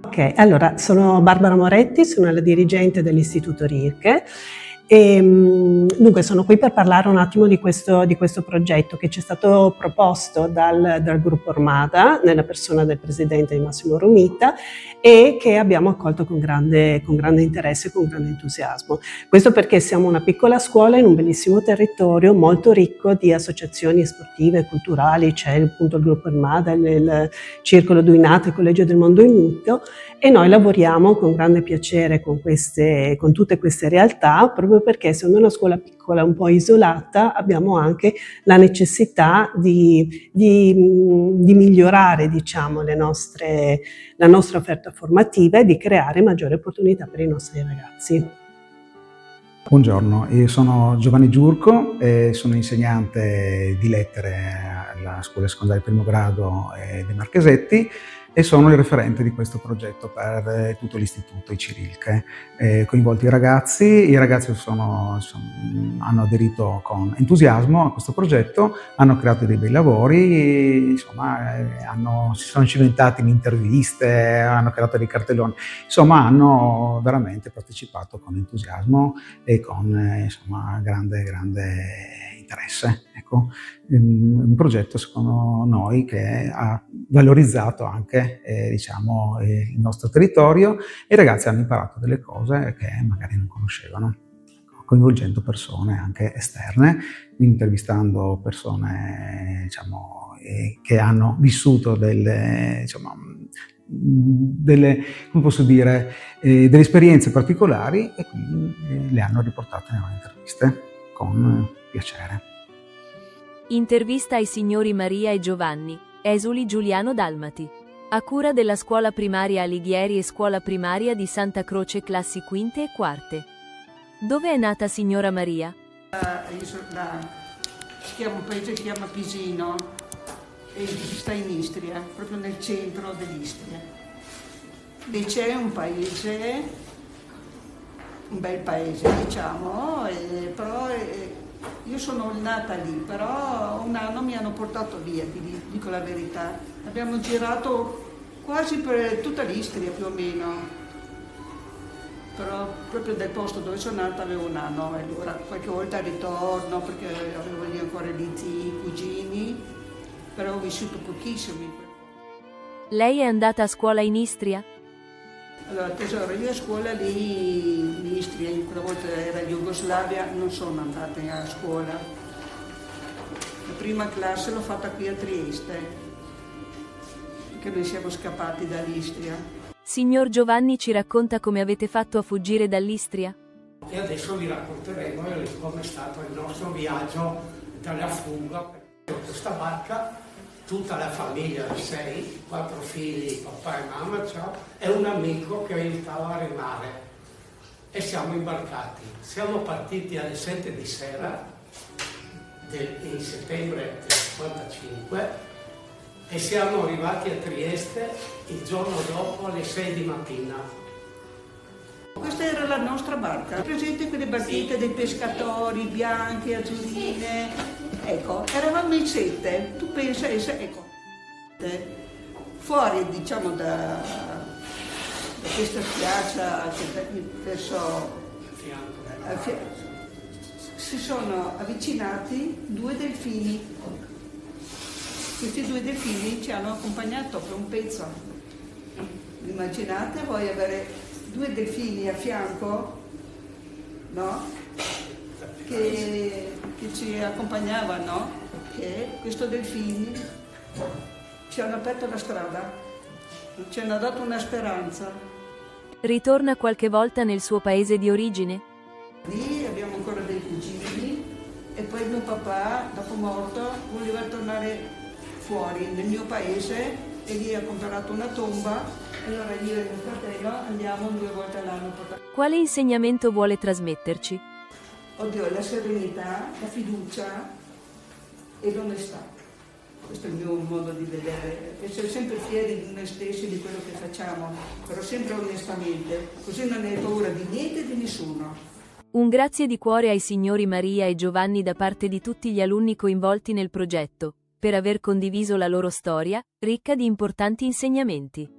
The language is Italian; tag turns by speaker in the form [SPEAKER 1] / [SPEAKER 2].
[SPEAKER 1] Ok, allora sono Barbara Moretti, sono la dirigente dell'Istituto Rilke e dunque sono qui per parlare un attimo di questo progetto che ci è stato proposto dal gruppo Ormada, nella persona del presidente di Massimo Romita, e che abbiamo accolto con grande interesse e con grande entusiasmo. Questo perché siamo una piccola scuola in un bellissimo territorio molto ricco di associazioni sportive e culturali, c'è appunto il gruppo Ormada, il Circolo Duinato, il Collegio del Mondo Ignuto, e noi lavoriamo con grande piacere con tutte queste realtà, proprio perché essendo una scuola piccola, un po' isolata, abbiamo anche la necessità di migliorare, diciamo, la nostra offerta formativa e di creare maggiori opportunità per i nostri ragazzi.
[SPEAKER 2] Buongiorno, io sono Giovanni Giurco e sono insegnante di lettere alla scuola secondaria di primo grado dei Marchesetti e sono il referente di questo progetto per tutto l'istituto, i Cirilche. Coinvolti i ragazzi hanno aderito con entusiasmo a questo progetto, hanno creato dei bei lavori, insomma, si sono cimentati in interviste, hanno creato dei cartelloni, insomma hanno veramente partecipato con entusiasmo e con grande interesse. Ecco, un progetto secondo noi che ha valorizzato anche il nostro territorio e i ragazzi hanno imparato delle cose che magari non conoscevano, coinvolgendo persone anche esterne, intervistando persone che hanno vissuto delle esperienze particolari e quindi le hanno riportate nelle interviste con piacere.
[SPEAKER 3] Intervista ai signori Maria e Giovanni, esuli Giuliano Dalmati. A cura della scuola primaria Alighieri e scuola primaria di Santa Croce classi quinte e quarte. Dove è nata signora Maria?
[SPEAKER 4] Un paese che si chiama Pisino e sta in Istria, proprio nel centro dell'Istria. Lì c'è un bel paese diciamo, però io sono nata lì, però un anno mi hanno portato via, ti dico la verità. Abbiamo girato quasi per tutta l'Istria più o meno, però proprio del posto dove sono nata avevo un anno e allora qualche volta ritorno perché avevo lì ancora gli zii, i cugini, però ho vissuto pochissimo.
[SPEAKER 3] Lei è andata a scuola in Istria?
[SPEAKER 4] Allora tesoro, io a scuola lì in Istria, quella volta era Jugoslavia, non sono andata a scuola. La prima classe l'ho fatta qui a Trieste, perché noi siamo scappati dall'Istria.
[SPEAKER 3] Signor Giovanni ci racconta come avete fatto a fuggire dall'Istria?
[SPEAKER 5] E adesso vi racconteremo come è stato il nostro viaggio dalla fuga. Questa barca, tutta la famiglia di 6, 4 figli, papà e mamma, e un amico che aiutava a remare. E siamo imbarcati. Siamo partiti alle 7 di sera in settembre del 55 e siamo arrivati a Trieste il giorno dopo alle 6 di mattina.
[SPEAKER 4] Questa era la nostra barca, presente quelle barchette dei pescatori, bianche, azzurrine. Ecco, eravamo in 7, tu pensa, ecco, fuori diciamo da questa spiaggia verso si sono avvicinati 2 delfini. Questi 2 delfini ci hanno accompagnato per un pezzo. Immaginate voi avere 2 delfini a fianco, no? Che ci accompagnavano, che questi delfini ci hanno aperto la strada, ci hanno dato una speranza.
[SPEAKER 3] Ritorna qualche volta nel suo paese di origine?
[SPEAKER 4] Lì abbiamo ancora dei cugini e poi mio papà, dopo morto, voleva tornare fuori nel mio paese e lì ha comprato una tomba e allora io e mio fratello andiamo 2 volte all'anno.
[SPEAKER 3] Quale insegnamento vuole trasmetterci?
[SPEAKER 4] Oddio, la serenità, la fiducia e l'onestà. Questo è il mio modo di vedere. Essere sempre fieri di noi stessi, di quello che facciamo, però sempre onestamente, così non hai paura di niente e di nessuno.
[SPEAKER 3] Un grazie di cuore ai signori Maria e Giovanni da parte di tutti gli alunni coinvolti nel progetto, per aver condiviso la loro storia, ricca di importanti insegnamenti.